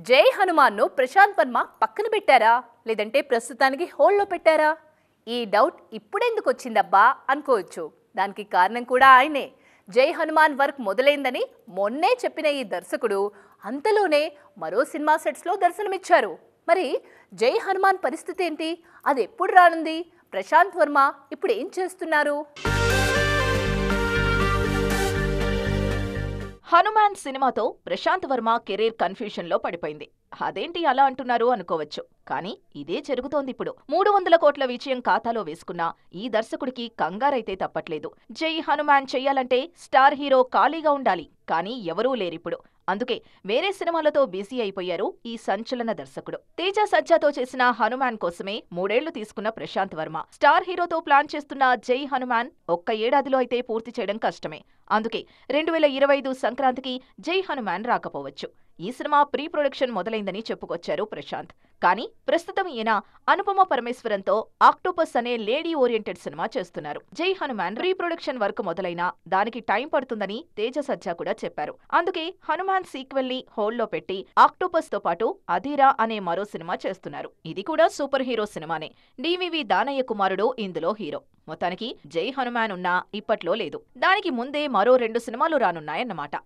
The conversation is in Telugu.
జై హనుమాన్ను ప్రశాంత్ వర్మ పక్కన పెట్టారా లేదంటే ప్రస్తుతానికి హోల్డ్లో పెట్టారా? ఈ డౌట్ ఇప్పుడెందుకు వచ్చిందబ్బా అనుకోవచ్చు. దానికి కారణం కూడా ఆయనే. జై హనుమాన్ వర్క్ మొదలైందని మొన్నే చెప్పిన ఈ దర్శకుడు అంతలోనే మరో సినిమా సెట్స్లో దర్శనమిచ్చారు. మరి జై హనుమాన్ పరిస్థితి ఏంటి? అది ఎప్పుడు రానుంది? ప్రశాంత్ వర్మ ఇప్పుడు ఏం చేస్తున్నారు? హనుమాన్ సినిమాతో ప్రశాంత్ వర్మ కెరీర్ కన్ఫ్యూషన్ లో పడిపోయింది. అదేంటి అలా అంటున్నారు అనుకోవచ్చు, కానీ ఇదే జరుగుతోంది ఇప్పుడు. 300 కోట్ల విజయం ఖాతాలో వేసుకున్నా ఈ దర్శకుడికి కంగారైతే తప్పట్లేదు. జై హనుమాన్ చెయ్యాలంటే స్టార్ హీరో ఖాళీగా ఉండాలి, కానీ ఎవరూ లేరిప్పుడు. అందుకే వేరే సినిమాలతో బిజీ అయిపోయారు ఈ సంచలన దర్శకుడు. తేజ సజ్జాతో చేసిన హనుమాన్ కోసమే 3 ఏళ్లు తీసుకున్న ప్రశాంత్ వర్మ స్టార్ హీరోతో ప్లాన్ చేస్తున్న జై హనుమాన్ ఒక్క ఏడాదిలో అయితే పూర్తి చేయడం కష్టమే. అందుకే 2025 సంక్రాంతికి జై హనుమాన్ రాకపోవచ్చు. ఈ సినిమా ప్రీ ప్రొడక్షన్ మొదలైందని చెప్పుకొచ్చారు ప్రశాంత్. కానీ ప్రస్తుతం ఈయన అనుపమ పరమేశ్వరన్తో ఆక్టోపస్ అనే లేడీ ఓరియంటెడ్ సినిమా చేస్తున్నారు. జై హనుమాన్ ప్రీ ప్రొడక్షన్ వర్క్ మొదలైనా దానికి టైం పడుతుందని తేజ సజ్జా కూడా చెప్పారు. అందుకే హనుమాన్ సీక్వెల్ ని హోల్డ్లో పెట్టి ఆక్టోపస్ తో పాటు అధీరా అనే మరో సినిమా చేస్తున్నారు. ఇది కూడా సూపర్ హీరో సినిమానే. డివివి దానయ్య కుమారుడు ఇందులో హీరో. మొత్తానికి జై హనుమాన్ ఉన్నా ఇప్పట్లో లేదు. దానికి ముందే మరో 2 సినిమాలు రానున్నాయన్నమాట.